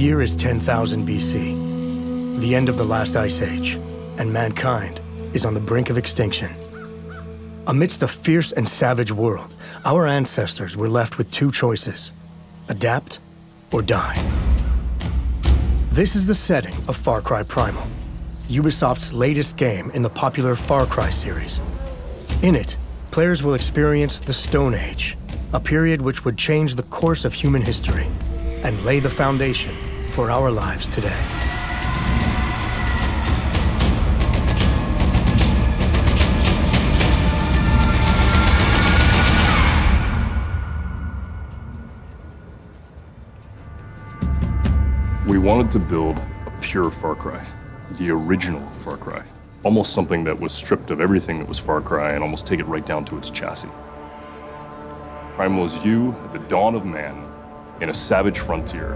year is 10,000 BC, the end of the last ice age, and mankind is on the brink of extinction. Amidst a fierce and savage world, our ancestors were left with two choices: adapt or die. This is the setting of Far Cry Primal, Ubisoft's latest game in the popular Far Cry series. In it, players will experience the Stone Age, a period which would change the course of human history and lay the foundation for our lives today. We wanted to build a pure Far Cry, the original Far Cry. Almost something that was stripped of everything that was Far Cry and almost take it right down to its chassis. Primal is you at the dawn of man in a savage frontier,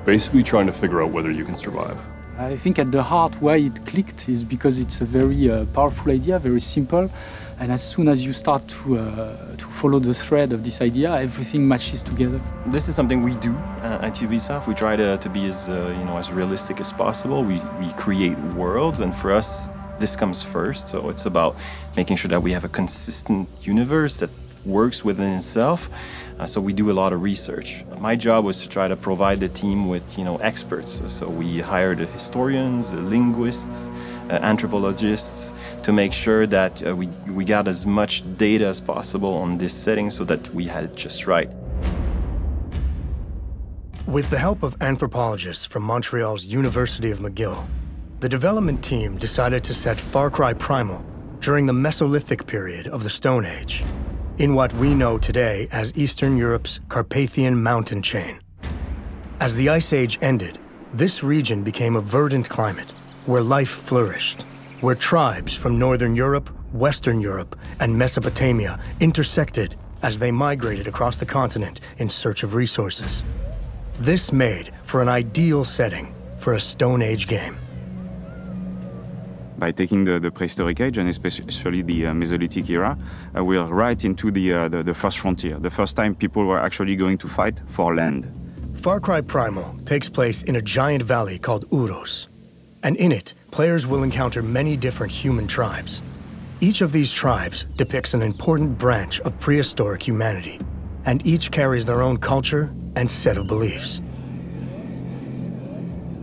basically trying to figure out whether you can survive. I think at the heart why it clicked is because it's a very powerful idea, very simple, and as soon as you start to follow the thread of this idea, everything matches together. This is something we do at Ubisoft. We try to be as as realistic as possible. We create worlds, and for us, this comes first. So it's about making sure that we have a consistent universe that works within itself. So we do a lot of research. My job was to try to provide the team with experts. So we hired historians, linguists, anthropologists to make sure that we got as much data as possible on this setting so that we had it just right. With the help of anthropologists from Montreal's University of McGill, the development team decided to set Far Cry Primal during the Mesolithic period of the Stone Age, in what we know today as Eastern Europe's Carpathian mountain chain. As the Ice Age ended, this region became a verdant climate where life flourished, where tribes from Northern Europe, Western Europe, and Mesopotamia intersected as they migrated across the continent in search of resources. This made for an ideal setting for a Stone Age game. By taking the prehistoric age, and especially the Mesolithic era, we are right into the first frontier, the first time people were actually going to fight for land. Far Cry Primal takes place in a giant valley called Uros, and in it, players will encounter many different human tribes. Each of these tribes depicts an important branch of prehistoric humanity, and each carries their own culture and set of beliefs.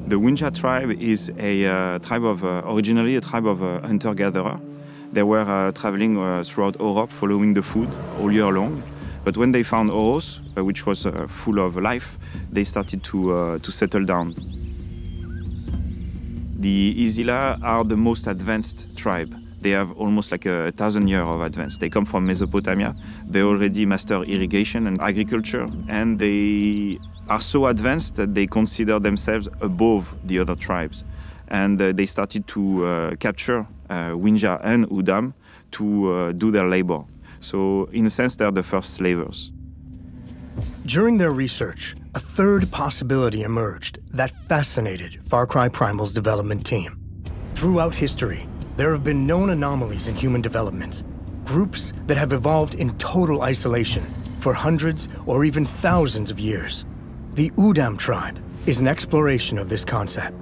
The Winja tribe is a tribe of, originally a tribe of hunter-gatherer. They were traveling throughout Europe, following the food all year long. But when they found Oros, which was full of life, they started to settle down. The Isila are the most advanced tribe. They have almost like 1,000 years of advance. They come from Mesopotamia. They already master irrigation and agriculture, and they are so advanced that they consider themselves above the other tribes. And they started to capture Winja and Udam to do their labor. So in a sense, they're the first slavers. During their research, a third possibility emerged that fascinated Far Cry Primal's development team. Throughout history, there have been known anomalies in human development, groups that have evolved in total isolation for hundreds or even thousands of years. The Udam tribe is an exploration of this concept.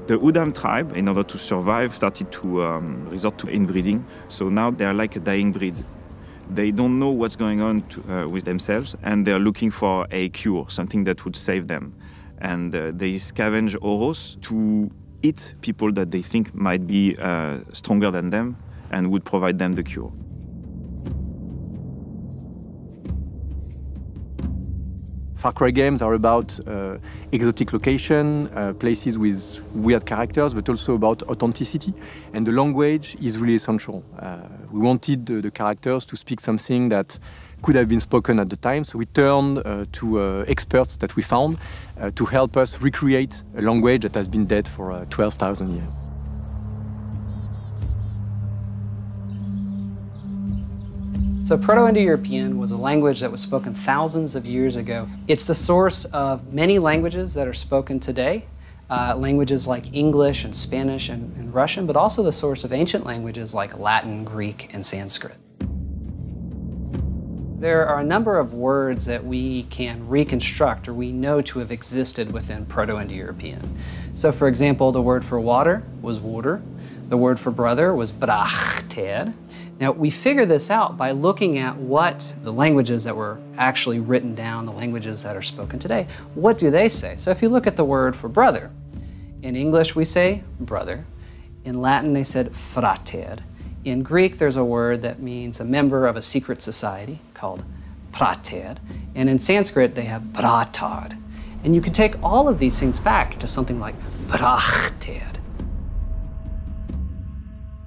The Udam tribe, in order to survive, started to resort to inbreeding. So now they're like a dying breed. They don't know what's going on with themselves, and they're looking for a cure, something that would save them. And they scavenge Oros to eat people that they think might be stronger than them and would provide them the cure. Far Cry games are about exotic location, places with weird characters, but also about authenticity. And the language is really essential. We wanted the characters to speak something that could have been spoken at the time, so we turned to experts that we found to help us recreate a language that has been dead for 12,000 years. So Proto-Indo-European was a language that was spoken thousands of years ago. It's the source of many languages that are spoken today, languages like English and Spanish and Russian, but also the source of ancient languages like Latin, Greek, and Sanskrit. There are a number of words that we can reconstruct or we know to have existed within Proto-Indo-European. So for example, the word for water was water. The word for brother was brachted. Now we figure this out by looking at what the languages that were actually written down, the languages that are spoken today, what do they say? So if you look at the word for brother, in English we say brother. In Latin they said frater. In Greek, there's a word that means a member of a secret society called prater. And in Sanskrit, they have bratard. And you can take all of these things back to something like brachted.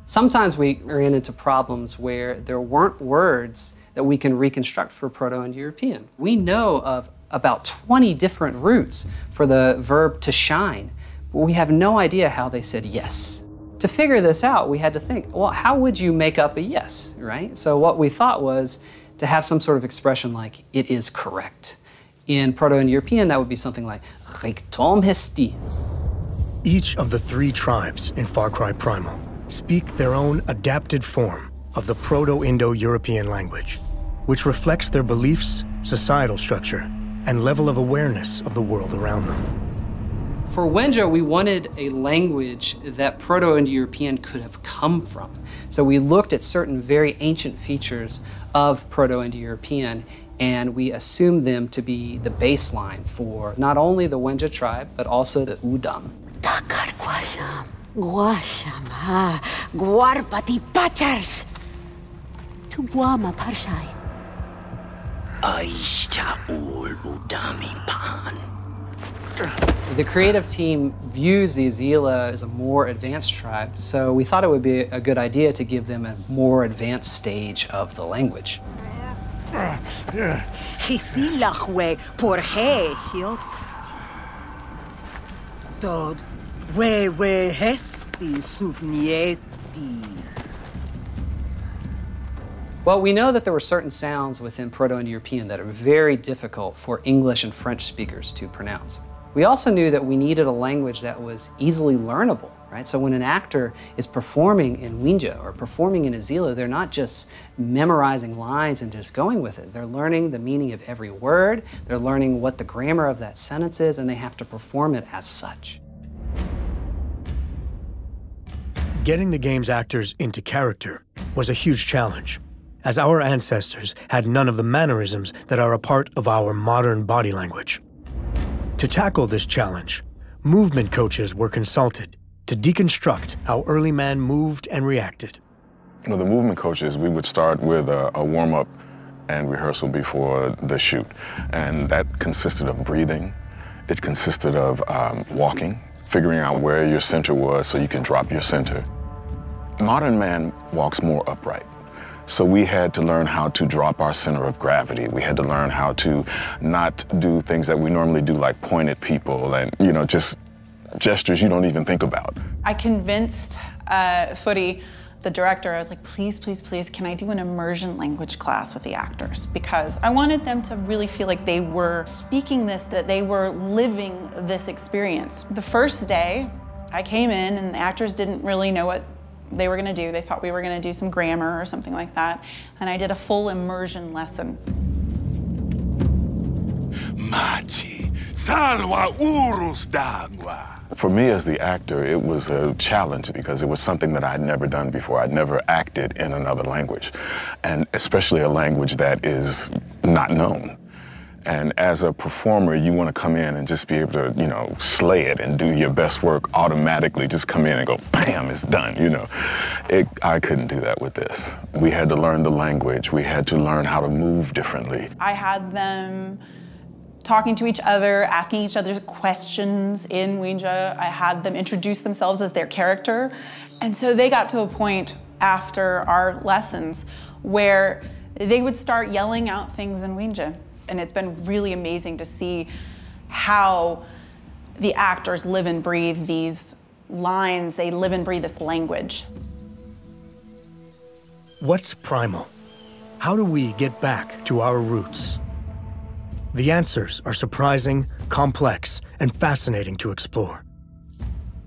Sometimes we ran into problems where there weren't words that we can reconstruct for Proto-Indo-European. We know of about 20 different roots for the verb to shine, but we have no idea how they said yes. To figure this out, we had to think, well, how would you make up a yes, right? So what we thought was to have some sort of expression like, it is correct. In Proto-Indo-European, that would be something like, rektom hesti. Each of the 3 tribes in Far Cry Primal speak their own adapted form of the Proto-Indo-European language, which reflects their beliefs, societal structure, and level of awareness of the world around them. For Wenja, we wanted a language that Proto-Indo-European could have come from. So we looked at certain very ancient features of Proto-Indo-European, and we assumed them to be the baseline for not only the Wenja tribe, but also the Udam. Takar guasham, guasham ha, guarpati pachars. Tubuama parshai. Aisha ul udami pan. The creative team views the Azila as a more advanced tribe, so we thought it would be a good idea to give them a more advanced stage of the language. Hisilachwe porhe hiotsti. Tod we hesti subnieti. Well, we know that there were certain sounds within Proto-Indo-European that are very difficult for English and French speakers to pronounce. We also knew that we needed a language that was easily learnable, right? So when an actor is performing in Wenja or performing in Azila, they're not just memorizing lines and just going with it. They're learning the meaning of every word, they're learning what the grammar of that sentence is, and they have to perform it as such. Getting the game's actors into character was a huge challenge, as our ancestors had none of the mannerisms that are a part of our modern body language. To tackle this challenge, movement coaches were consulted to deconstruct how early man moved and reacted. You know, the movement coaches, we would start with a warm-up and rehearsal before the shoot. And that consisted of breathing. It consisted of walking, figuring out where your center was so you can drop your center. Modern man walks more upright. So we had to learn how to drop our center of gravity. We had to learn how to not do things that we normally do, like point at people and, you know, just gestures you don't even think about. I convinced Footy, the director, I was like, please, please, please, can I do an immersion language class with the actors? Because I wanted them to really feel like they were speaking this, that they were living this experience. The first day, I came in and the actors didn't really know what they were going to do. They thought we were going to do some grammar or something like that. And I did a full immersion lesson. Machi, salwa urus dagua. For me as the actor, it was a challenge because it was something that I'd never done before. I'd never acted in another language, and especially a language that is not known. And as a performer, you want to come in and just be able to, you know, slay it and do your best work automatically. Just come in and go, bam, it's done, you know. I couldn't do that with this. We had to learn the language. We had to learn how to move differently. I had them talking to each other, asking each other questions in Wenja. I had them introduce themselves as their character. And so they got to a point after our lessons where they would start yelling out things in Wenja. And it's been really amazing to see how the actors live and breathe these lines, they live and breathe this language. What's Primal? How do we get back to our roots? The answers are surprising, complex, and fascinating to explore.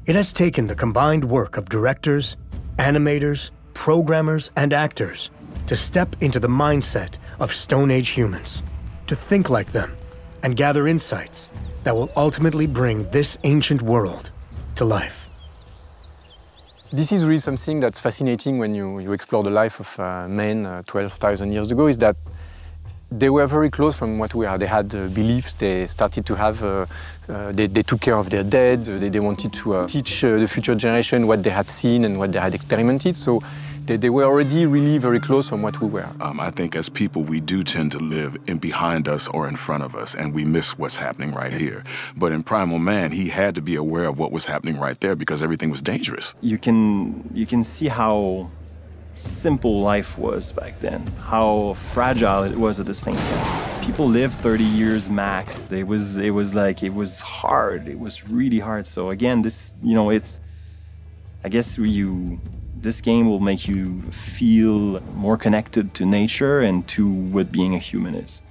It has taken the combined work of directors, animators, programmers, and actors to step into the mindset of Stone Age humans, to think like them, and gather insights that will ultimately bring this ancient world to life. This is really something that's fascinating when you explore the life of men 12,000 years ago, is that they were very close from what we are. They had beliefs, they started to have, they took care of their dead, they wanted to teach the future generation what they had seen and what they had experimented. So they were already really very close from what we were. I think as people, we do tend to live in behind us or in front of us, and we miss what's happening right here. But in Primal Man, he had to be aware of what was happening right there because everything was dangerous. You can see how simple life was back then, how fragile it was at the same time. People lived 30 years max. It was hard. It was really hard. So again, this, it's, I guess this game will make you feel more connected to nature and to what being a human is.